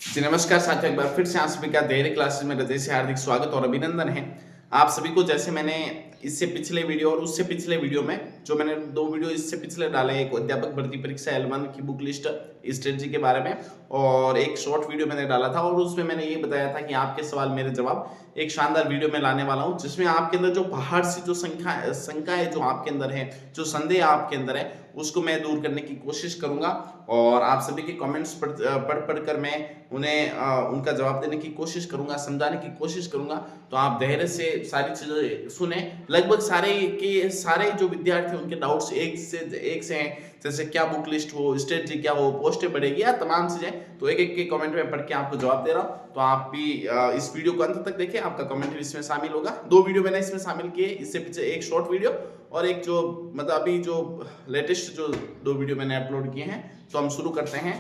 जी नमस्कार साथियों, एक बार फिर से आप सभी का डेयरी क्लासेस में हृदय से हार्दिक स्वागत और अभिनंदन है। आप सभी को जैसे मैंने इससे पिछले वीडियो और उससे पिछले वीडियो में जो मैंने 2 वीडियो इससे पिछले डाले, एक अध्यापक भर्ती परीक्षा L1 की बुक लिस्ट स्ट्रेटजी के बारे में और एक शॉर्ट वीडियो मैंने डाला था और उसमें मैंने ये बताया था कि आपके सवाल मेरे जवाब एक शानदार वीडियो में लाने वाला हूँ, जिसमें आपके अंदर जो बाहर से जो शंकाएँ जो आपके अंदर है, जो संदेह आपके अंदर है, उसको मैं दूर करने की कोशिश करूँगा और आप सभी के कमेंट्स पढ़ कर मैं उन्हें उनका जवाब देने की कोशिश करूँगा, समझाने की कोशिश करूँगा। तो आप धैर्य से सारी चीज़ें सुनें। लगभग सारे जो विद्यार्थी उनके डाउट्स एक से हैं, जैसे क्या बुक लिस्ट हो, स्ट्रेटजी क्या हो, पोस्टें बढ़ेगी या तमाम चीज़ें, तो एक-एक के कमेंट में पढ़ के आपको जवाब दे रहा हूँ। तो आप भी इस वीडियो को अंत तक देखें, आपका कमेंट भी इसमें शामिल होगा। 2 वीडियो मैंने इसमें शामिल किए, इससे पीछे एक शॉर्ट वीडियो और एक जो मतलब अभी जो लेटेस्ट जो 2 वीडियो मैंने अपलोड किए हैं। तो हम शुरू करते हैं।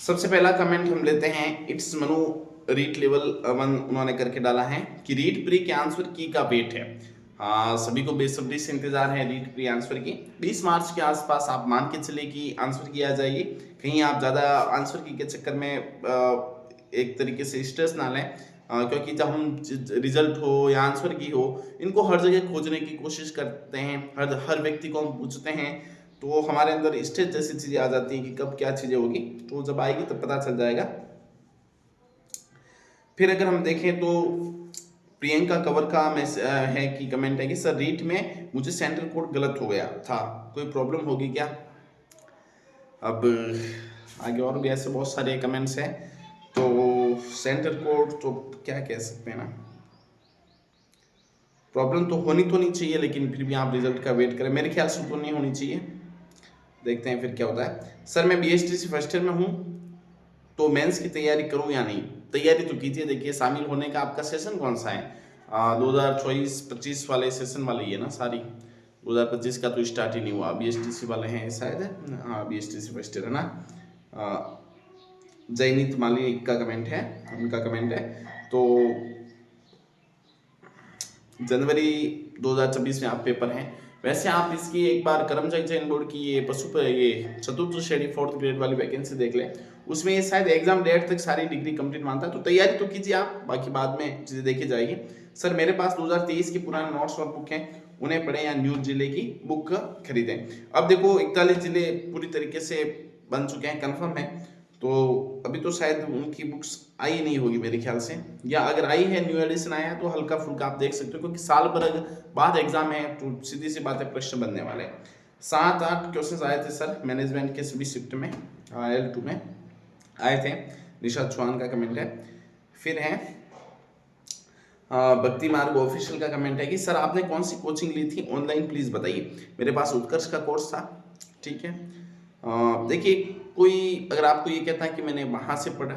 सबसे पहला कमेंट हम लेते हैं, इट्स मनु रीड लेवल 1 उन्होंने करके डाला है कि रीड प्री के आंसर की का वेट है। हाँ, सभी को बेसब्री से इंतजार है रीड प्री आंसर की। 20 मार्च के आसपास आप मान के चले कि आंसर की आ जाएगी। कहीं आप ज़्यादा आंसर की के चक्कर में एक तरीके से स्ट्रेस ना लें, क्योंकि जब हम रिजल्ट हो या आंसर की हो, इनको हर जगह खोजने की कोशिश करते हैं, हर व्यक्ति को हम पूछते हैं, तो हमारे अंदर स्ट्रेस जैसी चीज़ें आ जाती हैं कि कब क्या चीज़ें होगी। तो जब आएगी तब पता चल जाएगा। फिर अगर हम देखें तो प्रियंका कंवर का है कि कमेंट है कि सर रीट में मुझे सेंटर कोड गलत हो गया था, कोई प्रॉब्लम होगी क्या? अब आगे और भी ऐसे बहुत सारे कमेंट्स हैं, तो सेंटर कोड तो क्या कह सकते हैं ना, प्रॉब्लम तो होनी तो नहीं चाहिए, लेकिन फिर भी आप रिजल्ट का वेट करें। मेरे ख्याल से तो नहीं होनी चाहिए, देखते हैं फिर क्या होता है। सर मैं BSTC फर्स्ट ईयर में हूँ, तो मेंस की तैयारी करूँ या नहीं? तैयारी तो कीजिए। देखिए, शामिल होने का आपका सेशन कौन सा है? 2024-25 वाले सेशन वाले ही है ना सारी। 2025 का तो स्टार्ट ही नहीं हुआ। BSTC वाले हैं शायद। हाँ, BSTC फर्स्ट ईयर है ना। जयनीत मालिक का कमेंट है, उनका कमेंट है। तो जनवरी 2026 में आप पेपर हैं। वैसे आप इसकी एक बार कर्मचारी चयन बोर्ड की ये चतुर्थ श्रेणी 4th ग्रेड वाली वैकेंसी देख लें। उसमें ये शायद एग्जाम डेट तक सारी डिग्री कंप्लीट मानता है, तो तैयारी तो कीजिए आप, बाकी बाद में चीज़ें देखी जाएगी। सर मेरे पास 2023 की पुराने नोट्स और बुक हैं, उन्हें पढ़ें या न्यूज जिले की बुक खरीदें? अब देखो, 41 जिले पूरी तरीके से बन चुके हैं, कन्फर्म है। तो अभी तो शायद उनकी बुक्स आई नहीं होगी मेरे ख्याल से, या अगर आई है, न्यू एडिशन आया है, तो हल्का फुल्का आप देख सकते हो, क्योंकि साल भर बाद एग्जाम है, तो सीधी सी बात है, प्रश्न बनने वाले हैं। 7-8 क्वेश्चंस आए थे सर मैनेजमेंट के सभी शिफ्ट में, L2 में आए थे। निशाद चौहान का कमेंट है। फिर है भक्ति मार्ग ऑफिशियल का कमेंट है कि सर आपने कौन सी कोचिंग ली थी ऑनलाइन, प्लीज़ बताइए। मेरे पास उत्कर्ष का कोर्स था, ठीक है। देखिए, कोई अगर आपको ये कहता है कि मैंने वहाँ से पढ़ा,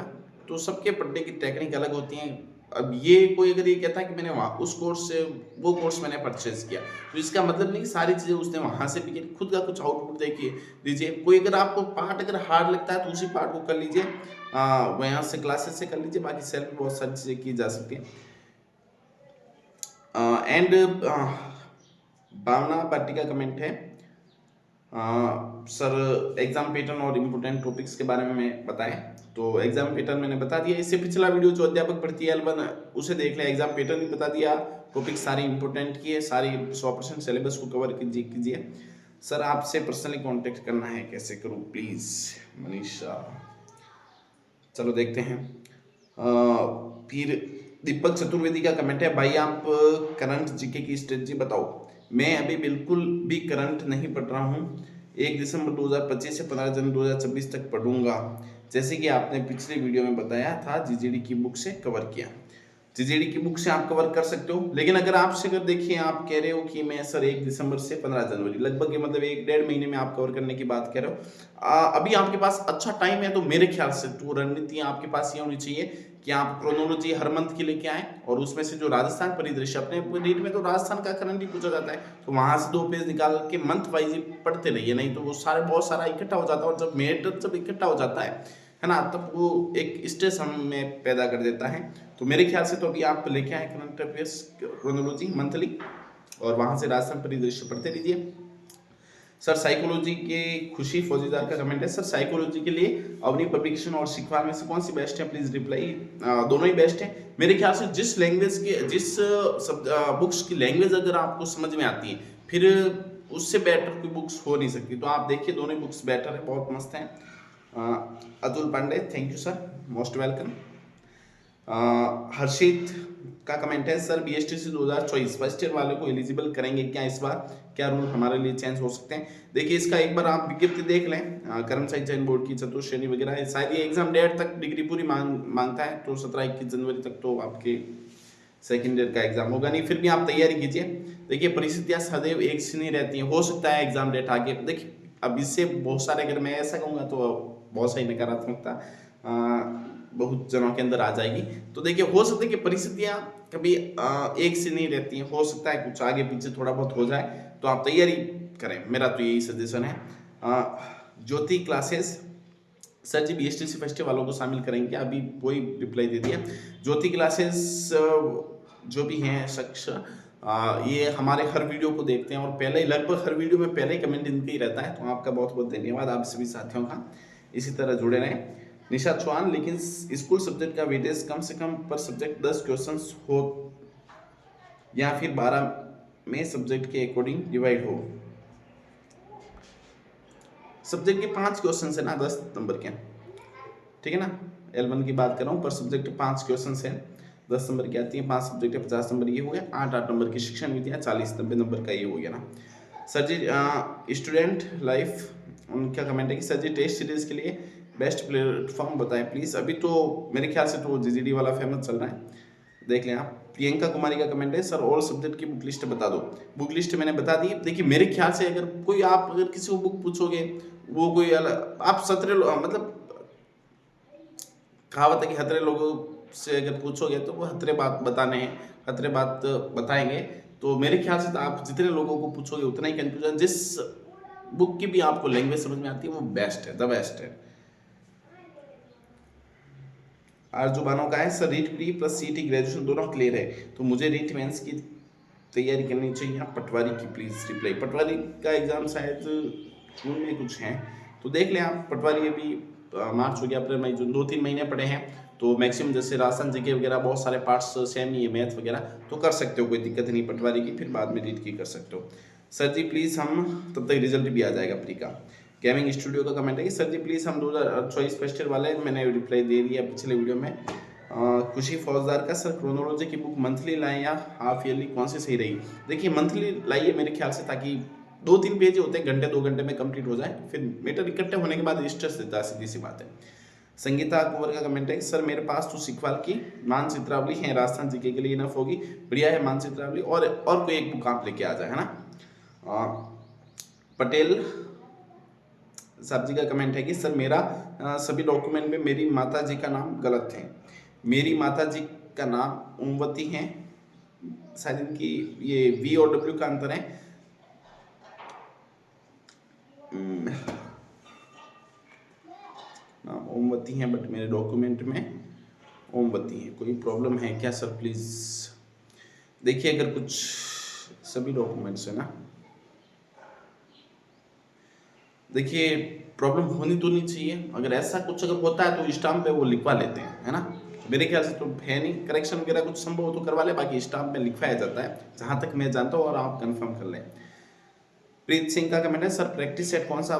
तो सबके पढ़ने की टेक्निक अलग होती हैं। अब ये कोई अगर ये कहता है कि मैंने वहाँ उस कोर्स से वो कोर्स मैंने परचेज किया, तो इसका मतलब नहीं कि सारी चीज़ें उसने वहाँ से भी की। खुद का कुछ आउटपुट देखिए दीजिए। कोई अगर आपको पार्ट अगर हार्ड लगता है, तो उसी पार्ट को कर लीजिए, वहाँ से क्लासेस से कर लीजिए, बाकी सेल्फ बहुत सारी चीज़ें की जा सकती हैं। एंड भावना पार्टी का कमेंट है, सर एग्जाम पैटर्न और इम्पोर्टेंट टॉपिक्स के बारे में मैं बताएं। तो एग्जाम पैटर्न मैंने बता दिया। इससे पिछला वीडियो जो अध्यापक भर्ती L1 उसे देख लें, एग्जाम पैटर्न भी बता दिया, टॉपिक सारी इंपॉर्टेंट की है, सारी 100% सिलेबस को कवर कीजिए। सर आपसे पर्सनली कांटेक्ट करना है, कैसे करूं प्लीज़? मनीषा, चलो देखते हैं। फिर दीपक चतुर्वेदी का कमेंट है, भाई आप करंट जीके की स्ट्रेटजी बताओ। मैं अभी बिल्कुल भी करंट नहीं पढ़ रहा हूँ, 1 दिसंबर 2025 से 15 जनवरी 2026 तक पढ़ूंगा, जैसे कि आपने पिछले वीडियो में बताया था। जीजेडी की बुक से कवर किया। जीजेडी की बुक से आप कवर कर सकते हो, लेकिन अगर आपसे अगर देखिए, आप कह रहे हो कि मैं सर 1 दिसंबर से 15 जनवरी, लगभग मतलब 1-1.5 महीने में आप कवर करने की बात कह रहे हो। अभी आपके पास अच्छा टाइम है, तो मेरे ख्याल से तो रणनीति आपके पास ये होनी चाहिए कि आप क्रोनोलॉजी हर मंथ की लेके आए, और उसमें से जो राजस्थान परिदृश्य, अपने रीड में तो राजस्थान का करंट ही पूछा जाता है, तो वहां से 2 पेज निकाल के मंथ वाइज पढ़ते रहिए, नहीं तो वो बहुत सारा इकट्ठा हो जाता है, और जब मेटर जब इकट्ठा हो जाता है ना, तब वो एक स्ट्रेस हम में पैदा कर देता है। तो मेरे ख्याल से तो अभी आप लेके आए करंट अफेयर्स क्रोनोलॉजी मंथली, और वहां से राजस्थान परिदृश्य पढ़ते रहिए। सर साइकोलॉजी के खुशी फौजीदार का कमेंट है, सर साइकोलॉजी के लिए अवनी पब्लिकेशन और शिखवार में से कौन सी बेस्ट है, प्लीज रिप्लाई। दोनों ही बेस्ट है मेरे ख्याल से। जिस लैंग्वेज के जिस बुक्स की लैंग्वेज अगर आपको समझ में आती है, फिर उससे बेटर कोई बुक्स हो नहीं सकती। तो आप देखिए दोनों ही बुक्स बेटर है, बहुत मस्त हैं। Atul Pandey, thank you sir, most welcome. Harshit का कमेंट है, सर बीएसटीसी 2024 फर्स्ट ईयर वाले को एलिजिबल करेंगे क्या इस बार, क्या रूल हमारे लिए चेंज हो सकते हैं। देखिए इसका एक बार आप विज्ञप्ति देख लें, कर्मचारी चयन बोर्ड की चतुर्श्रेणी वगैरह, शायद ये एग्जाम डेट तक डिग्री पूरी मांगता है, तो 17-21 जनवरी तक तो आपके सेकेंड ईयर का एग्जाम होगा नहीं, फिर भी आप तैयारी कीजिए। देखिए परिस्थितियां सदैव एक सी नहीं रहती हैं, हो सकता है एग्जाम डेट आगे। देखिए अब इससे बहुत सारे, अगर मैं ऐसा कहूँगा तो बहुत सारी नकारात्मकता बहुत जनों के अंदर आ जाएगी। तो देखिए हो सकता है कि परिस्थितियां कभी एक सी नहीं रहती हैं, हो सकता है कुछ आगे पीछे थोड़ा बहुत हो जाए, तो आप तैयारी करें, मेरा तो यही सजेशन है। ज्योति क्लासेस, सर जी बीएसटीसी फर्स्ट ईयर वालों को शामिल करेंगे, अभी वही रिप्लाई दे दिया। ज्योति क्लासेस जो भी हैं शख्स, ये हमारे हर वीडियो को देखते हैं और पहले लगभग हर वीडियो में पहले कमेंट इनका ही रहता है, तो आपका बहुत बहुत धन्यवाद आप सभी साथियों का, इसी तरह जुड़े रहें। निशा चौहान, लेकिन स्कूल सब्जेक्ट का वेटेज कम से कम पर सब्जेक्ट 10 क्वेश्चंस हो या फिर 12 में सब्जेक्ट के अकॉर्डिंग डिवाइड हो। सब्जेक्ट के 5 क्वेश्चन है ना, 10 नंबर के, ठीक है ना। L1 की बात कर रहा हूँ, पर सब्जेक्ट 5 क्वेश्चन है, 10 नंबर की आती है, 5 सब्जेक्ट है, 50 नंबर ये हो गया, 8 नंबर की शिक्षण विधियाँ, 40-90 नंबर का ये हो गया ना। सर जी स्टूडेंट लाइफ, उनका कमेंट है कि सर जी टेस्ट सीरीज के लिए बेस्ट प्लेटफॉर्म बताएं प्लीज। अभी तो मेरे ख्याल से तो जीजीडी वाला फेमस चल रहा है, देख लें आप। प्रियंका कुमारी का कमेंट है, सर ऑल सब्जेक्ट की बुक लिस्ट बता दो। बुक लिस्ट मैंने बता दी। देखिए मेरे ख्याल से अगर कोई आप अगर किसी को बुक पूछोगे, वो कोई आप 17 मतलब कहावत है कि हतरे लोगों से अगर पूछोगे तो वो हतरे बात बताने हैं, हतरे बात बताएंगे। तो मेरे ख्याल से तो आप जितने लोगों को पूछोगे उतना ही कंफ्यूजन, जिस बुक की भी आपको लैंग्वेज समझ में आती है वो बेस्ट है, द बेस्ट है। आरजू बानो का है, सर रीट प्री प्लस सीटी ग्रेजुएशन दोनों क्लियर है, तो मुझे रीट मेंस की तैयारी करनी चाहिए। आप पटवारी की प्लीज रिप्लाई। पटवारी का एग्जाम शायद जून में कुछ है, तो देख लें आप। पटवारी अभी मार्च हो गया, अप्रैल मई जून 2-3 महीने पड़े हैं, तो मैक्सिमम जैसे राशन जीके वगैरह बहुत सारे पार्ट्स सेम ही है, मैथ वगैरह तो कर सकते हो, कोई दिक्कत नहीं पटवारी की, फिर बाद में रीट की कर सकते हो। सर जी प्लीज़ हम, तब तक रिजल्ट भी आ जाएगा प्री का। गेमिंग स्टूडियो का कमेंट है कि सर जी प्लीज़ हम 2024 फर्स्ट ईयर वाले, मैंने रिप्लाई दे दिया पिछले वीडियो में। खुशी फौजदार का, सर क्रोनोलॉजी की बुक मंथली लाएं या हाफ ईयरली, कौन सी सही रही। देखिए मंथली लाइए मेरे ख्याल से, ताकि 2-3 पेज होते हैं, घंटे 2 घंटे में कंप्लीट हो जाए, फिर मीटर इकट्ठे होने के बाद स्ट्रेस देता है, सीधी सी बात है। संगीता कुंवर का कमेंट है, सर मेरे पास तो सिखवाल की मान चित्रावली है, राजस्थान जीके के लिए इनफ होगी, बढ़िया है मान चित्रावली, और कोई एक बुक आप लेके आ जाए, है ना। पटेल साहब जी का कमेंट है कि सर मेरा सभी डॉक्यूमेंट में मेरी माता जी का नाम गलत है। मेरी माता जी का नाम ओमवती है, शायद इनकी ये वी और डब्ल्यू का अंतर है। नाम ओमवती है बट मेरे डॉक्यूमेंट में ओमवती है, कोई प्रॉब्लम है क्या सर प्लीज देखिए। अगर कुछ सभी डॉक्यूमेंट्स है ना, देखिए प्रॉब्लम होनी तो नहीं चाहिए, अगर ऐसा कुछ अगर होता है तो स्टाम्प पे वो लिखवा लेते हैं, है ना। मेरे ख्याल से तो है नहीं, करेक्शन वगैरह कुछ संभव हो तो करवा ले, बाकी स्टाम्प में लिखवाया जाता है जहां तक मैं जानता हूँ, और आप कंफर्म कर लें। प्रीत सिंह का कमेंट है, सर प्रैक्टिस सेट कौन सा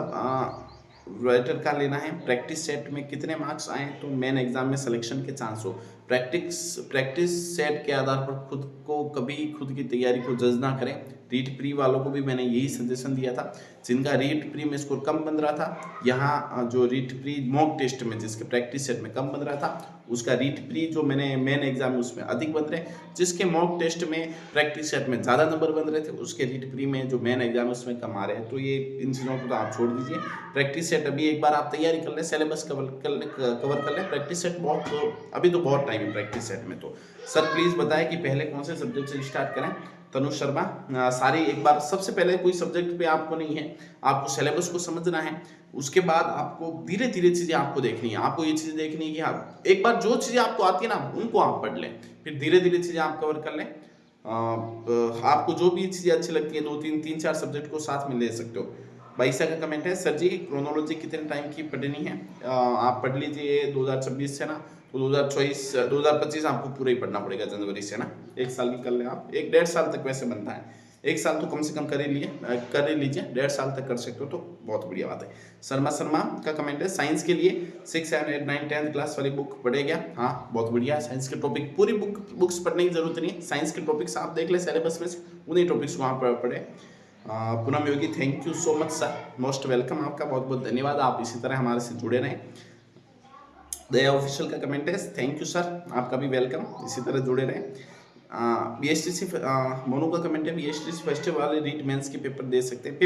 राइटर का लेना है, प्रैक्टिस सेट में कितने मार्क्स आए तो मेन एग्जाम में सिलेक्शन के चांस हो। प्रैक्टिस सेट के आधार पर कभी खुद की तैयारी को जज ना करें। रीट प्री वालों को भी मैंने यही सजेशन दिया था, जिनका रीट प्री में स्कोर कम बन रहा था, यहाँ जो रीट प्री मॉक टेस्ट में जिसके प्रैक्टिस सेट में कम बन रहा था, उसका रीट प्री जो मैंने मेन एग्जाम में उसमें अधिक बन रहे, जिसके मॉक टेस्ट में प्रैक्टिस सेट में ज़्यादा नंबर बन रहे थे, उसके रीट प्री में जो मेन एग्जाम है उसमें कम आ रहे हैं। तो ये इन चीज़ों को तो आप छोड़ दीजिए। प्रैक्टिस सेट अभी एक बार आप तैयारी कर लें, सिलेबस कवर कर लें। प्रैक्टिस सेट अभी तो बहुत टाइम है प्रैक्टिस सेट में। तो सर प्लीज़ बताएं कि पहले कौन से सब्जेक्ट से स्टार्ट करें। तनु शर्मा, सारी एक बार सबसे पहले कोई सब्जेक्ट पे आपको नहीं है, आपको सिलेबस को समझना है, उसके बाद आपको धीरे धीरे चीज़ें आपको देखनी है। आपको ये चीज़ें देखनी है कि हाँ एक बार जो चीज़ें आपको आती है ना उनको आप पढ़ लें, फिर धीरे धीरे चीज़ें आप कवर कर लें। आपको जो भी चीज़ें अच्छी लगती है 2-3-4 सब्जेक्ट को साथ में ले सकते हो। बाईसा का कमेंट है, सर जी क्रोनोलॉजी कितने टाइम की पढ़नी है? आप पढ़ लीजिए 2026 से ना, तो 2024 2025 आपको पूरा ही पढ़ना पड़ेगा जनवरी से ना, एक साल की कर ले आप, 1-1.5 साल तक वैसे बनता है, 1 साल तो कम से कम कर ही लीजिए, 1.5 साल तक कर सकते हो तो बहुत बढ़िया बात है। शर्मा का कमेंट है, साइंस के लिए 6, 7, 8, 9, 10th क्लास वाली बुक पढ़े क्या? हाँ बहुत बढ़िया है, साइंस के टॉपिक पूरी बुक्स पढ़ने की जरूरत नहीं है, साइंस के टॉपिक्स आप देख ले सिलेबस में से, उन्हीं टॉपिक्स वहाँ पर पढ़े। Poonam Yogi, thank you so much sir, most welcome, आपका बहुत बहुत धन्यवाद, आप इसी तरह हमारे से जुड़े रहें। दया ऑफिशियल का कमेंट है, थैंक यू सर, आपका भी वेलकम, इसी तरह जुड़े रहें। BSTC मोनू का कमेंट है, BSTC फर्स्ट वाले रीट मेंस के पेपर दे सकते हैं,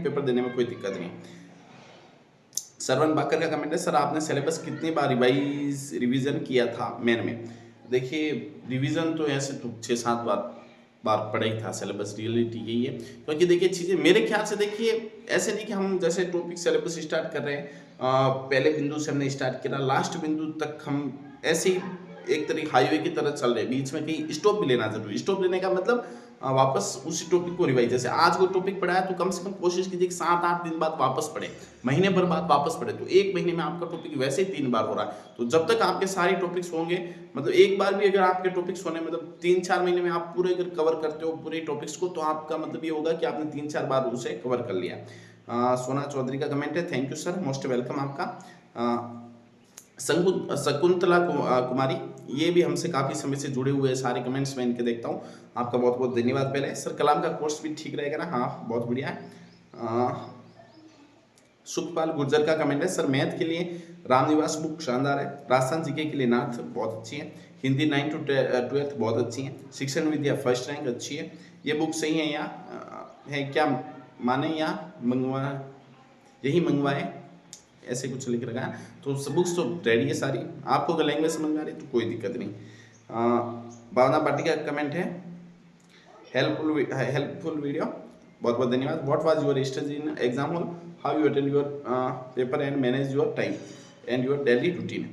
पेपर देने में कोई दिक्कत नहीं। सरवन बाकर का कमेंट है, सर आपने सिलेबस कितनी बार रिवीजन किया था मेन में? देखिए रिवीजन तो ऐसे तो 6-7 बार पढ़ा ही था, सिलेबस रियलिटी यही है, क्योंकि देखिए चीज़ें मेरे ख्याल से, देखिए ऐसे नहीं कि हम जैसे टॉपिक सिलेबस स्टार्ट कर रहे हैं, पहले बिंदु से हमने स्टार्ट किया, लास्ट बिंदु तक हम ऐसे ही एक तरीके हाईवे की तरह चल रहे हैं, बीच में कहीं स्टॉप भी लेना जरूरी, स्टॉप लेने का मतलब वापस उसी टॉपिक को रिवाइज, जैसे आज को टॉपिक पढ़ा है तो कम से कम कोशिश कीजिए कि 7-8 दिन बाद वापस पढ़े, महीने भर बाद वापस पढ़े, तो एक महीने में आपका टॉपिक वैसे ही 3 बार हो रहा है, तो जब तक आपके सारे टॉपिक्स होंगे, मतलब एक बार भी अगर आपके टॉपिक्स होने, मतलब 3-4 महीने में आप पूरे अगर कवर करते हो पूरे टॉपिक्स को, तो आपका मतलब ये होगा कि आपने 3-4 बार उसे कवर कर लिया। सोना चौधरी का कमेंट है, thank you sir, most welcome आपका। शकुंतला कुमारी, ये भी हमसे काफ़ी समय से जुड़े हुए हैं, सारे कमेंट्स मैं इनके देखता हूँ, आपका बहुत बहुत धन्यवाद। पहले सर कलाम का कोर्स भी ठीक रहेगा ना? हाँ बहुत बढ़िया है। सुखपाल गुर्जर का कमेंट है, सर मैथ के लिए रामनिवास बुक शानदार है, राजस्थान जीके के लिए नाथ बहुत अच्छी है, हिंदी 9 to 12 बहुत अच्छी है, शिक्षण विद्या फर्स्ट रैंक अच्छी है, ये बुक सही है या है क्या माने या यही मंगवाए, ऐसे कुछ लिख रखा है, तो सब बुक्स तो रेडी है सारी, आपको अगर लैंग्वेज समझ में आ रही तो कोई दिक्कत नहीं। भावना पाटी का कमेंट है, हेल्पफुल वीडियो, बहुत बहुत धन्यवाद। What was your strategy in exam hall, how you attend your paper and manage your time and your daily routine?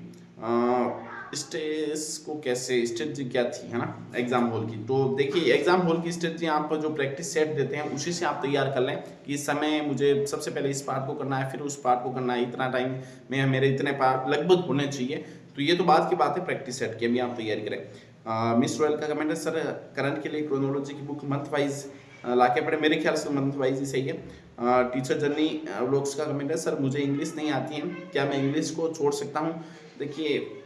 Stage को कैसे, स्ट्रेटजी क्या थी, है ना एग्जाम हॉल की? तो देखिए एग्जाम हॉल की स्ट्रेटजी आप जो प्रैक्टिस सेट देते हैं उसी से आप तैयार कर लें कि इस समय मुझे सबसे पहले इस पार्ट को करना है, फिर उस पार्ट को करना है, इतना टाइम में मेरे इतने पार्ट लगभग होने चाहिए, तो ये तो बात की बात है, प्रैक्टिस सेट की अभी आप तैयारी करें। मिस रॉयल का कमेंट है, सर करंट के लिए क्रोनोलॉजी की बुक मंथ वाइज लाके पढ़े, मेरे ख्याल से मंथ वाइज ही सही है। टीचर जर्नी व्लॉग्स का कमेंट है, सर मुझे इंग्लिश नहीं आती है, क्या मैं इंग्लिश को छोड़ सकता हूँ? देखिए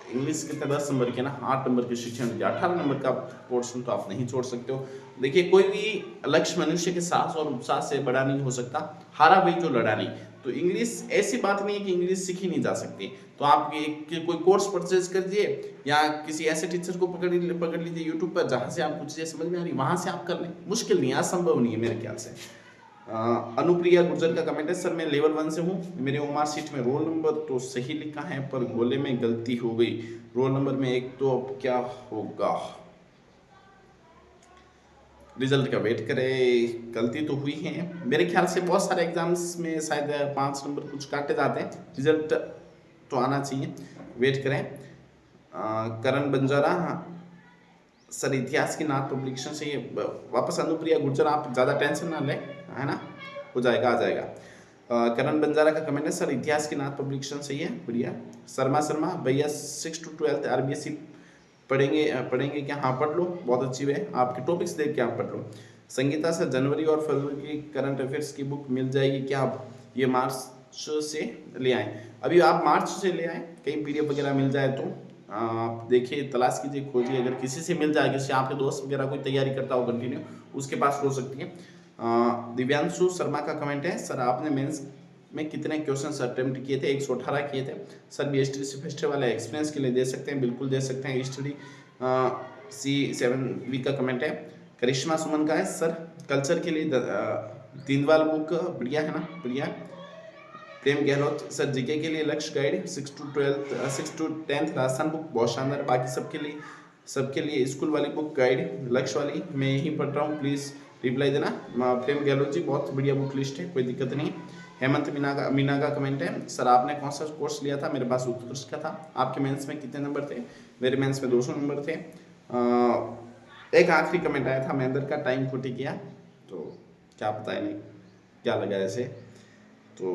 इंग्लिश कितने 10 नंबर के ना, 8 नंबर के शिक्षण, 18 नंबर का पोर्शन तो आप नहीं छोड़ सकते हो। देखिए कोई भी लक्ष्य मनुष्य के साहस और उत्साह से बड़ा नहीं हो सकता, हारा वही जो लड़ा नहीं, तो इंग्लिश ऐसी बात नहीं है कि इंग्लिश सीखी नहीं जा सकती, तो आप कोई कोर्स परचेज कर दिए या किसी ऐसे टीचर को पकड़ लीजिए यूट्यूब पर, जहाँ से आपको चीज़ें समझ में आ रही वहाँ से आप कर लें, मुश्किल नहीं है, असंभव नहीं है मेरे ख्याल से। अनुप्रिया गुर्जर का कमेंट है, सर मैं लेवल 1 से हूँ, मेरे ओमार सीट में रोल नंबर तो सही लिखा है पर गोले में गलती हो गई, रोल नंबर में एक, तो अब क्या होगा? रिजल्ट का वेट करें, गलती तो हुई है मेरे ख्याल से, बहुत सारे एग्जाम्स में शायद 5 नंबर कुछ काटे जाते हैं, रिजल्ट तो आना चाहिए, वेट करें। करण बंजारा, सर इतिहास की नाथ पब्लिकेशन से ये वापस, अनुप्रिया गुर्जर आप ज़्यादा टेंशन ना लें, है ना, हो जाएगा, आ जाएगा। करण बंजारा का कमेंट है, सर इतिहास की नाथ पब्लिकेशन सही है, बढ़िया। शर्मा भैया 6 to 12 RBSC पढ़ेंगे क्या? हाँ पढ़ लो, बहुत अच्छी है, आपके टॉपिक्स देख के आप पढ़ लो। संगीता सर जनवरी और फरवरी की करंट अफेयर्स की बुक मिल जाएगी क्या? आप ये मार्च से ले आएँ, अभी आप मार्च से ले आएँ, कहीं PDF वगैरह मिल जाए तो आप देखिए, तलाश कीजिए, खोजिए, अगर किसी से मिल जाए, किसी आपके दोस्त वगैरह कोई तैयारी करता हो कंटिन्यू, उसके पास हो सकती है। दिव्यांशु शर्मा का कमेंट है, सर आपने मेंस में कितने क्वेश्चंस अटेम्प्ट किए थे? 118 किए थे सर, BSTC फेस्टिवल वाले एक्सपीरियंस के लिए दे सकते हैं, बिल्कुल दे सकते हैं, स्टडी C7V का कमेंट है। करिश्मा सुमन का है, सर कल्चर के लिए दीनदयाल बुक बढ़िया है ना, बढ़िया। प्रेम गहलोत, सर जीके के लिए लक्ष्य guide 6 to 10th Rajasthan book बहुत शानदार है, बाकी सबके लिए स्कूल वाली बुक गाइड लक्ष्य वाली मैं यहीं पढ़ रहा हूँ, प्लीज़ रिप्लाई देना। प्रेम गहलोत जी बहुत बढ़िया बुक लिस्ट है, कोई दिक्कत नहीं। हेमंत मीना का कमेंट है, सर आपने कौन सा कोर्स लिया था? मेरे पास उत्कृष्ट का था। आपके मेंस में कितने नंबर थे? मेरे मेंस में 200 नंबर थे। एक आखिरी कमेंट आया था महेंद्र का, टाइम 40 किया, तो क्या पता है नहीं, क्या लगा ऐसे। तो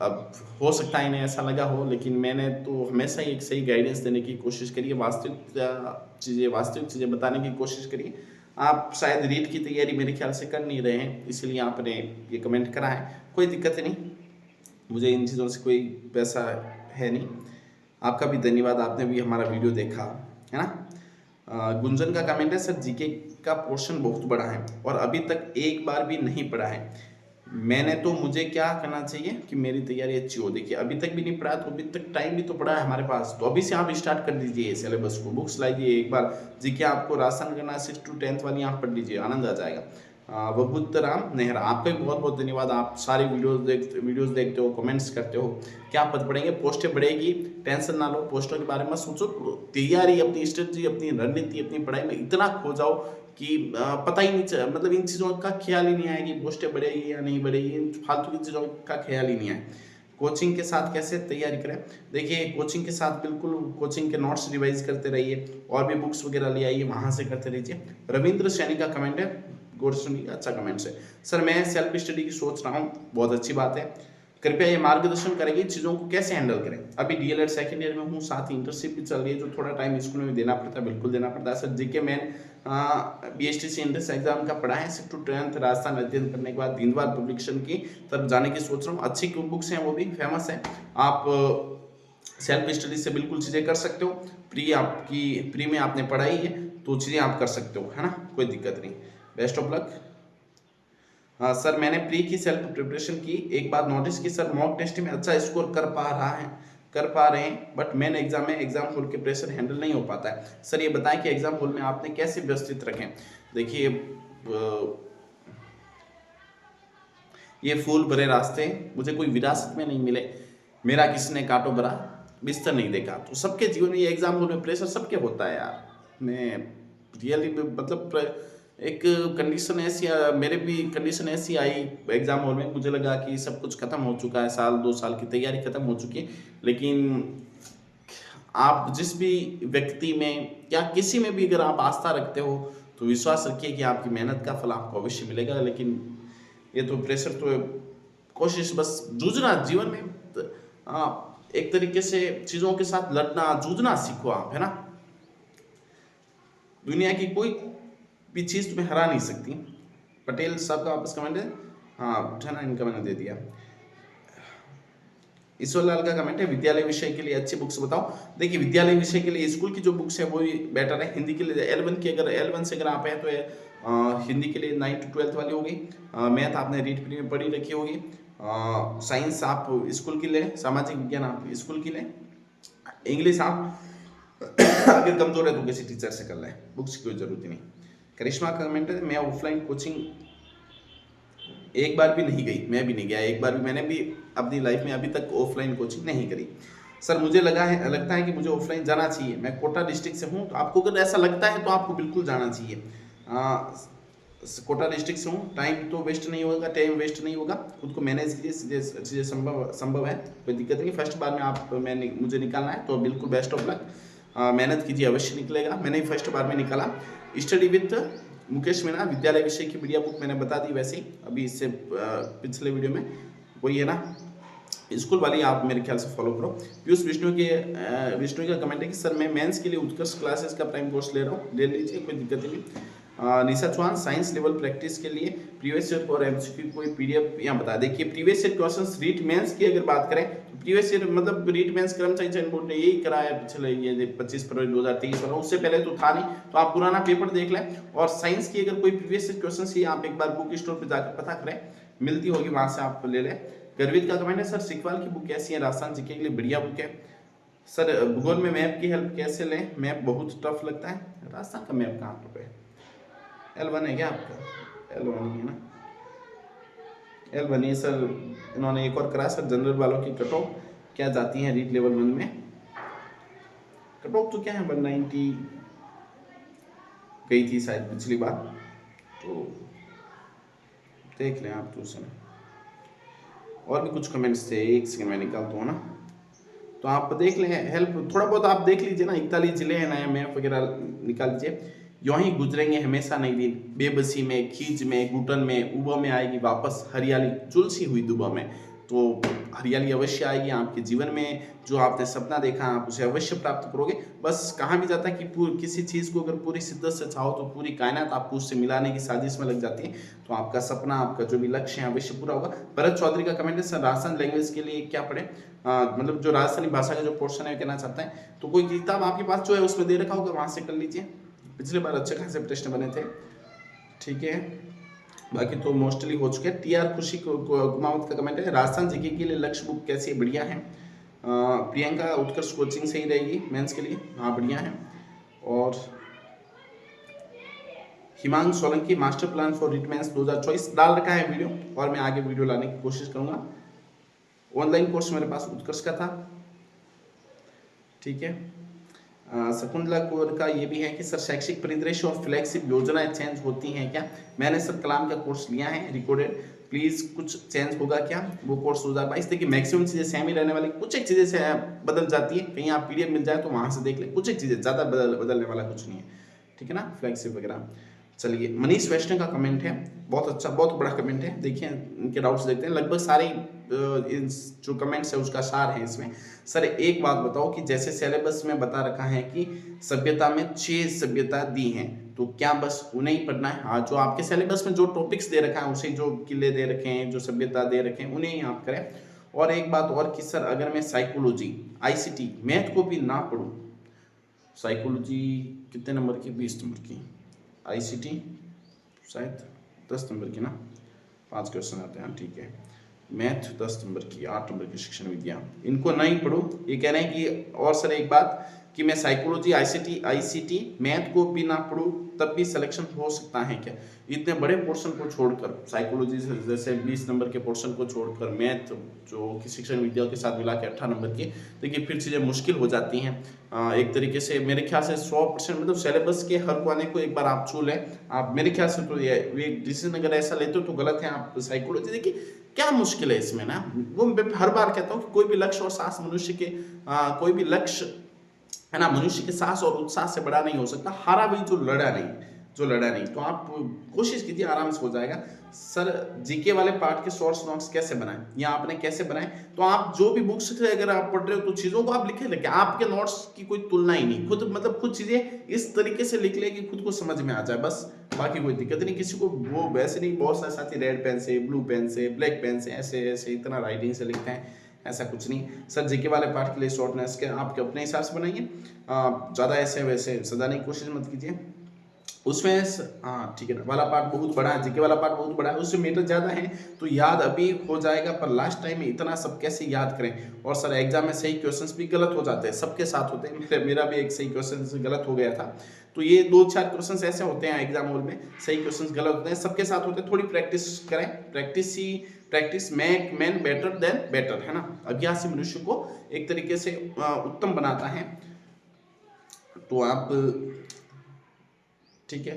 अब हो सकता है इन्हें ऐसा लगा हो, लेकिन मैंने तो हमेशा ही एक सही गाइडेंस देने की कोशिश करी है, वास्तविक चीज़ें बताने की कोशिश करी है। आप शायद रीट की तैयारी मेरे ख्याल से कर नहीं रहे हैं, इसलिए आपने ये कमेंट करा है। कोई दिक्कत नहीं, मुझे इन चीज़ों से कोई पैसा है नहीं। आपका भी धन्यवाद, आपने भी हमारा वीडियो देखा, है ना। गुंजन का कमेंट है, सर जीके का पोर्शन बहुत बड़ा है और अभी तक एक बार भी नहीं पढ़ा है। मैंने तो मुझे क्या करना चाहिए कि मेरी तैयारी अच्छी हो। देखिए अभी तक भी नहीं पढ़ा तो अभी तक टाइम भी तो पड़ा है हमारे पास, तो अभी से आप स्टार्ट कर दीजिए सिलेबस को, बुक्स लाइए एक बार। जीके आपको राशन करना 6 to 10th वाली आप पढ़ लीजिए, आनंद आ जाएगा। वबुद्ध राम नेहरा, आपका भी बहुत बहुत धन्यवाद। आप सारी वीडियोस देखते हो, कमेंट्स करते हो। क्या पद पढ़ेंगे, पोस्टें बढ़ेगी, टेंशन ना लो, पोस्टों के बारे में सोचो। तैयारी, अपनी स्ट्रेटजी, अपनी रणनीति, अपनी पढ़ाई में इतना खो जाओ कि पता ही नहीं मतलब इन चीज़ों का ख्याल ही नहीं आया कि पोस्टें बढ़ेगी या नहीं बढ़ेगी, फालतू की चीज़ों का ख्याल ही नहीं आया। कोचिंग के साथ कैसे तैयारी करें, देखिए कोचिंग के साथ बिल्कुल कोचिंग के नोट्स रिवाइज करते रहिए और भी बुक्स वगैरह ले आइए, वहाँ से करते रहिए। रविंद्र सैनी का कमेंट है, गौर सुनिए, अच्छा कमेंट्स है। सर मैं सेल्फ स्टडी की सोच रहा हूँ, बहुत अच्छी बात है। कृपया ये मार्गदर्शन करेंगे चीज़ों को कैसे हैंडल करें। अभी डीएलएड सेकंड ईयर में हूँ, साथ ही इंटर्नशिप भी चल रही है, जो थोड़ा टाइम स्कूल में भी देना पड़ता है, बिल्कुल देना पड़ता है। Sir GK man BSTC entrance exam का पढ़ा है, 6 to 10th राजस्थान अध्ययन करने के बाद दीनदयाल पब्लिकेशन की तरफ जाने की सोच रहा हूँ। अच्छी बुक्स हैं, वो भी फेमस है। आप सेल्फ स्टडी से बिल्कुल चीज़ें कर सकते हो। प्री में आपने पढ़ाई है तो चीज़ें आप कर सकते हो, है ना, कोई दिक्कत नहीं। Best of luck. हाँ सर, मैंने प्री की सेल्फ प्रिपरेशन की, एक बात नोटिस की सर, मॉक टेस्ट में अच्छा स्कोर कर पा रहे हैं, बट मेन एग्जाम में एग्जाम हॉल के प्रेशर हैंडल नहीं हो पाता है। सर ये बताएं कि एग्जाम हॉल में आपने कैसे व्यवस्थित रखें। देखिए ये फूल भरे रास्ते मुझे कोई विरासत में नहीं मिले, मेरा किसी ने कांटों भरा बिस्तर नहीं देखा। तो सबके जीवन में ये एग्जाम हॉल में प्रेशर सबके होता है यार। मैं रियली मतलब एक कंडीशन ऐसी, मेरे भी कंडीशन ऐसी आई एग्जाम हॉल में, मुझे लगा कि सब कुछ खत्म हो चुका है, साल 2 साल की तैयारी खत्म हो चुकी है। लेकिन आप जिस भी व्यक्ति में या किसी में भी अगर आप आस्था रखते हो तो विश्वास रखिए कि आपकी मेहनत का फल आपको अवश्य मिलेगा। लेकिन ये तो प्रेशर तो कोशिश बस जूझना जीवन में, एक तरीके से चीज़ों के साथ लड़ना जूझना सीखो आप, है ना। दुनिया की कोई भी चीज़ तुम्हें हरा नहीं सकती। पटेल साहब का वापस कमेंट है, हाँ उठाना, इनका मैंने दे दिया। ईश्वर लाल का कमेंट है, विद्यालय विषय के लिए अच्छी बुक्स बताओ। देखिए विद्यालय विषय के लिए स्कूल की जो बुक्स है वो ही बेटर है। हिंदी के लिए L1 की, अगर L1 से अगर आप हैं तो हिंदी के लिए 9 to 12th वाली होगी। मैथ आपने रीड प्री में पढ़ी रखी होगी। साइंस आप स्कूल की लें, सामाजिक विज्ञान आप स्कूल की लें, इंग्लिश आप अगर कमजोर है तो किसी टीचर से कर लें, बुक्स की कोई जरूरत नहीं। करिश्मा का कमेंट है, मैं ऑफलाइन कोचिंग एक बार भी नहीं गई, मैं भी नहीं गया एक बार भी, मैंने भी अपनी लाइफ में अभी तक ऑफलाइन कोचिंग नहीं करी। सर मुझे लगता है कि मुझे ऑफलाइन जाना चाहिए, मैं कोटा डिस्ट्रिक्ट से हूँ, तो आपको अगर ऐसा लगता है तो आपको बिल्कुल जाना चाहिए। कोटा डिस्ट्रिक्ट से हूँ, टाइम तो वेस्ट नहीं होगा, टाइम वेस्ट नहीं होगा, खुद को मैनेज कीजिए, चीज़ें संभव है, कोई दिक्कत नहीं। फर्स्ट बार में मुझे निकालना है तो बिल्कुल बेस्ट ऑफ लक, मेहनत कीजिए, अवश्य निकलेगा। मैंने भी फर्स्ट बार में निकाला। स्टडी विद मुकेश मीना, विद्यालय विषय की बढ़िया बुक मैंने बता दी, वैसे ही अभी इससे पिछले वीडियो में वही है ना, स्कूल वाली आप मेरे ख्याल से फॉलो करो। पीयूष विष्णु का कमेंट है कि सर मैं मेंस के लिए उत्कर्ष क्लासेस का प्राइम कोर्स ले रहा हूँ, ले लीजिए, कोई दिक्कत नहीं। Nisha Chauhan, science level practice के लिए प्रीवियस ईयर और एमसीक्यू कोई पीडीएफ यहाँ बता। देखिए previous year questions REET mains की अगर बात करें तो प्रीवियस ईयर मतलब रीट मेंस कर्मचारी चयन बोर्ड ने यही कराया पिछले ये 25 फरवरी 2023 वाला, उससे पहले तो था नहीं, तो आप पुराना पेपर देख लें। और साइंस की अगर कोई प्रीवियस ईयर क्वेश्चन ही आप एक बार बुक स्टोर पर जाकर पता करें, मिलती होगी वहां से आप ले लें। गर्वित का कमेंट है, सर सिकवाल की बुक कैसी है, राजस्थान जीके के लिए बढ़िया बुक है। सर भूगोल में मैप की हेल्प कैसे लें, मैप बहुत टफ लगता है। राजस्थान का मैप कहाँ पर है, L1 है क्या आपका, L1 है ना, L1 है सर। इन्होंने एक और करा सर, जनरल वालों की कट ऑफ क्या जाती है रीट लेवल 1 में, कट ऑफ तो क्या है 190 गई थी शायद पिछली बार, तो देख लें आप तो उसमें। और भी कुछ कमेंट्स थे, एक सेकंड में निकालता हूँ ना, तो आप देख लें, हेल्प थोड़ा बहुत आप देख लीजिए ना। 41 जिले हैं, नया मैप वगैरह निकाल लीजिए। यूं ही गुजरेंगे हमेशा नई दिन, बेबसी में, खींच में, घुटन में, उबा में आएगी वापस हरियाली झुलसी हुई दुबा में। तो हरियाली अवश्य आएगी आपके जीवन में, जो आपने सपना देखा आप उसे अवश्य प्राप्त करोगे। बस कहा भी जाता है कि किसी चीज़ को अगर पूरी शिद्दत से चाहो तो पूरी कायनात आपको उससे मिलाने की साजिश में लग जाती है। तो आपका सपना, आपका जो भी लक्ष्य है अवश्य पूरा होगा। भरत चौधरी का कमेंट है, सर राजस्थान लैंग्वेज के लिए क्या पढ़े, मतलब जो राजस्थानी भाषा का जो पोर्शन है कहना चाहता है। तो कोई किताब आपके पास जो है उसमें दे रखा होगा, वहाँ से कर लीजिए। पिछले बार अच्छे खासे प्रश्न बने थे, ठीक है। बाकी तो मोस्टली हो चुके हैं। टीआर खुशी कुमावत का कमेंट है, राजस्थान जीके के लिए लक्ष्य बुक कैसी है, बढ़िया है। प्रियंका उत्कर्ष कोचिंग सही रहेगी मेंस के लिए, हाँ बढ़िया है। और Himanshu Solanki master plan for REET mains 2024 डाल रखा है वीडियो, और मैं आगे वीडियो लाने की कोशिश करूंगा। ऑनलाइन कोर्स मेरे पास उत्कर्ष का था, ठीक है। शकुंतला कौर का ये भी है कि सर शैक्षिक परिदृश्य और फ्लैगशिप योजनाएं चेंज होती हैं क्या? मैंने सर कलाम का कोर्स लिया है रिकॉर्डेड, प्लीज़ कुछ चेंज होगा क्या? वो कोर्स 2022, देखिए मैक्सिमम चीज़ें सेम ही रहने वाली, कुछ एक चीज़ें से बदल जाती है, कहीं आप पीडीएफ मिल जाए तो वहाँ से देख लें, कुछ एक चीज़ें, ज़्यादा बदलने वाला कुछ नहीं है, ठीक है ना, फ्लैगशिप वगैरह। चलिए, मनीष वैष्णव का कमेंट है, बहुत अच्छा, बहुत बड़ा कमेंट है, देखिए इनके डाउट्स देखते हैं। लगभग सारे जो कमेंट्स है उसका सार है इसमें। सर एक बात बताओ कि जैसे सिलेबस में बता रखा है कि सभ्यता में 6 सभ्यता दी हैं, तो क्या बस उन्हें ही पढ़ना है? हाँ, जो आपके सिलेबस में जो टॉपिक्स दे रखा है उसे, जो किले दे रखे हैं, जो सभ्यता दे रखे हैं, उन्हें ही आप करें। और एक बात और कि सर अगर मैं साइकोलॉजी, आईसीटी, मैथ को भी ना पढ़ूँ, साइकोलॉजी कितने नंबर की, 20 नंबर की, आईसीटी शायद 10 नंबर की ना, 5 क्वेश्चन आते हैं, ठीक है। मैथ 10 नंबर की, 8 नंबर की शिक्षण विद्या, इनको नहीं पढ़ो, ये कह रहे हैं कि। और सर एक बात कि मैं साइकोलॉजी, आईसीटी मैथ को भी ना पढ़ूं तब भी सिलेक्शन हो सकता है क्या? इतने बड़े पोर्शन को छोड़कर, साइकोलॉजी से जैसे 20 नंबर के पोर्शन को छोड़कर, मैथ जो कि शिक्षण विद्या के साथ मिला के 18 नंबर की, देखिए फिर चीज़ें मुश्किल हो जाती हैं। एक तरीके से मेरे ख्याल से 100% मतलब सिलेबस के हर कोने को एक बार आप छू लें, आप मेरे ख्याल से तो ये डिसीजन अगर ऐसा लेते हो तो गलत है। आप साइकोलॉजी देखिए क्या मुश्किल है इसमें ना, वो मैं हर बार कहता हूँ कि कोई भी लक्ष्य और साहस मनुष्य के, कोई भी लक्ष्य है ना, मनुष्य के साहस और उत्साह से बड़ा नहीं हो सकता, हारा भी जो लड़ा नहीं। तो आप कोशिश कीजिए, आराम से हो जाएगा। सर जीके वाले पार्ट के सोर्स नोट्स कैसे बनाएं, या आपने कैसे बनाए? तो आप जो भी बुक्स से अगर आप पढ़ रहे हो तो चीज़ों को आप लिखे, आपके नोट्स की कोई तुलना ही नहीं, खुद मतलब खुद चीज़ें इस तरीके से लिख ले कि खुद को समझ में आ जाए, बस बाकी कोई दिक्कत नहीं। किसी को वो वैसे नहीं, बहुत सारे साथी रेड पेन से, ब्लू पेन से, ब्लैक पेन से, ऐसे इतना राइटिंग से लिखते हैं, ऐसा कुछ नहीं। सर जीके वाले पार्ट के लिए शॉर्ट नोट्स के आपके अपने हिसाब से बनाइए, ज़्यादा ऐसे वैसे सजाने की कोशिश मत कीजिए उसमें। हाँ ठीक है ना, वाला पार्ट बहुत बड़ा है, जीके वाला पार्ट बहुत बड़ा है, उससे मेटर ज़्यादा है तो याद अभी हो जाएगा, पर लास्ट टाइम में इतना सब कैसे याद करें? और सर एग्जाम में सही क्वेश्चंस भी गलत हो जाते हैं, सबके साथ होते हैं, मेरा भी एक सही क्वेश्चन गलत हो गया था। तो ये 2-4 क्वेश्चन ऐसे होते हैं एग्जाम हॉल में, सही क्वेश्चन गलत होते हैं, सबके साथ होते हैं। थोड़ी प्रैक्टिस करें, practice make man better than better, है ना। अभ्यास ही मनुष्य को एक तरीके से उत्तम बनाता है। तो आप ठीक है,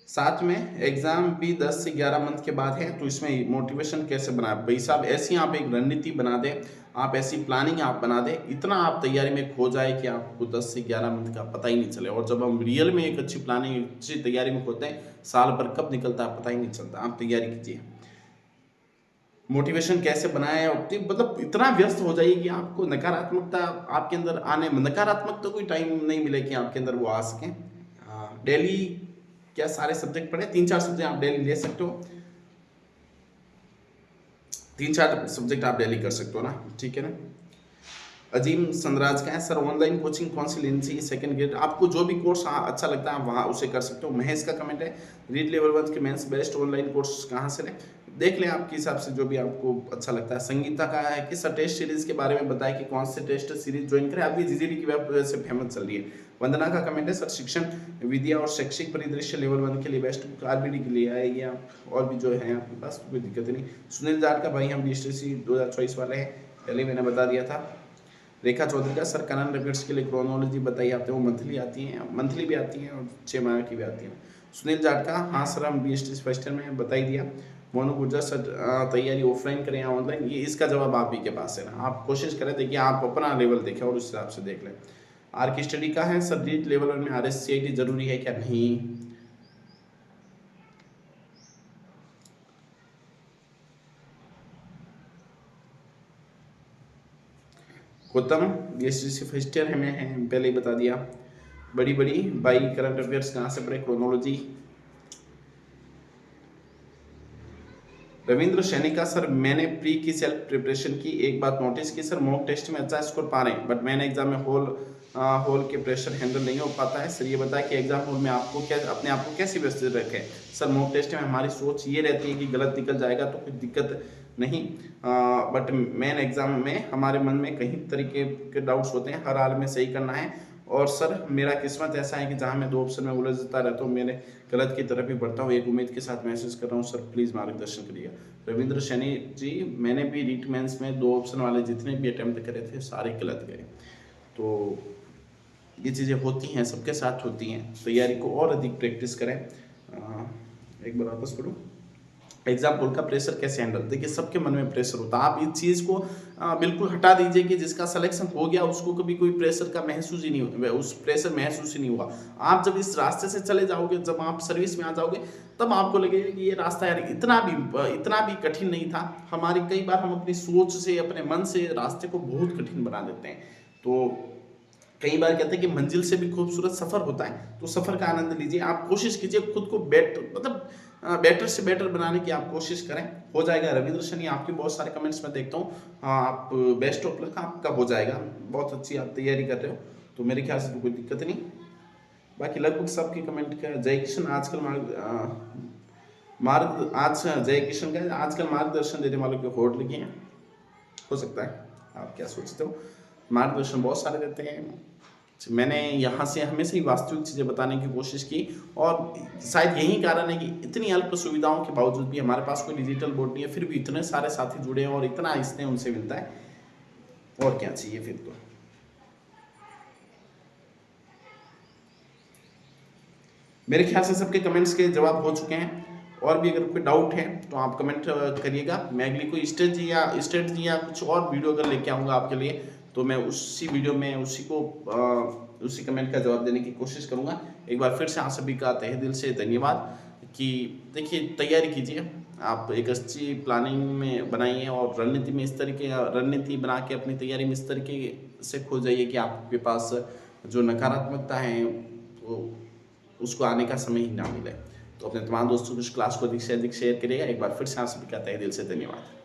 साथ में एग्जाम भी 10 से 11 मंथ के बाद है, तो इसमें मोटिवेशन कैसे बनाए? भाई साहब ऐसी आप एक रणनीति बना दें, आप ऐसी प्लानिंग आप बना दें, इतना आप तैयारी में खो जाए कि आपको 10 से 11 मंथ का पता ही नहीं चले। और जब हम रियल में एक अच्छी प्लानिंग, अच्छी तैयारी में होते हैं, साल भर कब निकलता है पता ही नहीं चलता। आप तैयारी कीजिए। मोटिवेशन कैसे बनाएं? मतलब इतना व्यस्त हो जाइए कि आपको नकारात्मकता आपके अंदर आने, नकारात्मक तो कोई टाइम नहीं मिले कि आपके अंदर वो आ सकें। डेली क्या सारे सब्जेक्ट पढ़े? 3-4 सब्जेक्ट आप डेली ले सकते हो, 3-4 सब्जेक्ट आप डेली कर सकते हो ना, ठीक है ना। अजीम संदराज का है, सर ऑनलाइन कोचिंग कौन सी लेनी चाहिए? सेकंड ग्रेड, आपको जो भी कोर्स अच्छा लगता है वहाँ उसे कर सकते हो। महेश का कमेंट है, रीड लेवल 1 के मेंस बेस्ट ऑनलाइन कोर्स कहाँ से लें? देख लें आपके हिसाब से जो भी आपको अच्छा लगता है। संगीता का है कि सर टेस्ट सीरीज के बारे में बताएं कि कौन से टेस्ट सीरीज ज्वाइन करें, अभी जीजीडी की वेब से फेमस चल रही है। वंदना का कमेंट है, सर शिक्षण विद्या और शैक्षिक परिदृश्य लेवल 1 के लिए बेस्ट आरबीडी के लिए आएगी आप, और भी जो है आपके पास, कोई दिक्कत नहीं। सुनील जाट का, भाई हम बीएसटीसी 2024 वाले हैं, पहले मैंने बता दिया था। रेखा चौधरी का, सर करंट अफेयर्स के लिए क्रोनोलॉजी बताइए, आते वो मंथली आती हैं, मंथली भी आती हैं और 6 माह की भी आती हैं। सुनील जाट का, हाँ सर हम बीएसटीसी फर्स्ट ईयर में बता ही दिया। मोनू गुर्जर, सर तैयारी ऑफलाइन करें या ऑनलाइन? ये इसका जवाब आप ही के पास है ना, आप कोशिश करें, देखिए आप अपना लेवल देखें और उस हिसाब से देख लें। आर की स्टडी का है सर, रीट लेवल 1 में RSCIT जरूरी है क्या? नहीं। गौतम BSc फर्स्ट ईयर में है, पहले ही बता दिया। बड़ी बाई करंट अफेयर्स कहाँ से पढ़े? क्रोनोलॉजी। रविंद्र सैनी का सर, मैंने प्री की सेल्फ प्रिपरेशन की, एक बात नोटिस की सर, मॉक टेस्ट में अच्छा स्कोर पा रहे हैं बट मैंने एग्जाम में होल के प्रेशर हैंडल नहीं हो पाता है। सर ये बताया कि एग्जाम हॉल में आपको क्या अपने आप को कैसे व्यवस्थित रखें? सर मॉक टेस्ट में हमारी सोच ये रहती है कि गलत निकल जाएगा तो कोई दिक्कत नहीं, बट मेन एग्जाम में हमारे मन में कई तरीके के डाउट्स होते हैं, हर हाल में सही करना है। और सर मेरा किस्मत ऐसा है कि जहाँ मैं 2 ऑप्शन में उलझता रहता हूँ, मेरे गलत की तरफ ही बढ़ता हूँ। एक उम्मीद के साथ मैसेज कर रहा हूँ सर, प्लीज़ मार्गदर्शन करिएगा। रविंद्र सैनी जी, मैंने भी रीट मेंस में 2 ऑप्शन वाले जितने भी अटेम्प्ट करे थे सारे गलत गए। तो ये चीज़ें होती हैं, सबके साथ होती हैं। तैयारी को और अधिक प्रैक्टिस करें। एक बार वापस पढ़ूँ, एग्जाम हॉल का प्रेशर कैसे हैंडल? देखिए सबके मन में प्रेशर होता है, आप इस चीज़ को बिल्कुल हटा दीजिए कि जिसका सिलेक्शन हो गया उसको कभी कोई प्रेशर का महसूस ही नहीं हुआ, उस प्रेशर महसूस ही नहीं हुआ। आप जब इस रास्ते से चले जाओगे, जब आप सर्विस में आ जाओगे, तब आपको लगेगा कि ये रास्ता यार इतना भी कठिन नहीं था। हमारी कई बार हम अपनी सोच से, अपने मन से रास्ते को बहुत कठिन बना देते हैं। तो कई बार कहते हैं कि मंजिल से भी खूबसूरत सफर होता है, तो सफर का आनंद लीजिए। आप कोशिश कीजिए खुद को बेटर से बेटर बनाने की आप कोशिश करें, हो जाएगा। रविंद्र सैनी, आपके बहुत सारे कमेंट्स में देखता हूँ, आप बेस्ट ऑफ लक, आपका हो जाएगा। बहुत अच्छी आप तैयारी कर रहे हो, तो मेरे ख्याल से तो कोई दिक्कत नहीं। बाकी लगभग सबके कमेंट का जय किशन आजकल जय किशन का आजकल मार्गदर्शन देने वालों के होड़ लगे हैं, हो सकता है। आप क्या सोचते हो? मार्गदर्शन बहुत सारे देते हैं। मैंने यहाँ से हमेशा ही वास्तविक चीज़ें बताने की कोशिश की, और शायद यही कारण है कि इतनी अल्प सुविधाओं के बावजूद भी, हमारे पास कोई डिजिटल बोर्ड नहीं है, फिर भी इतने सारे साथी जुड़े हैं और इतना स्नेह उनसे मिलता है, और क्या चाहिए फिर? तो मेरे ख्याल से सबके कमेंट्स के जवाब हो चुके हैं। और भी अगर कोई डाउट है तो आप कमेंट करिएगा। मैं अगली कोई स्ट्रेटजी या कुछ और वीडियो अगर लेके आऊँगा आपके लिए, तो मैं उसी वीडियो में उसी कमेंट का जवाब देने की कोशिश करूँगा। एक बार फिर से आप सभी का तहे दिल से धन्यवाद। कि देखिए तैयारी कीजिए, आप एक अच्छी प्लानिंग में बनाइए और रणनीति बना के अपनी तैयारी में इस तरीके से खो जाइए कि आपके पास जो नकारात्मकता है वो उसको आने का समय ही ना मिले। तो अपने तमाम दोस्तों को इस क्लास को अधिक से अधिक शेयर करिएगा। एक बार फिर से आप सभी का तहे दिल से धन्यवाद।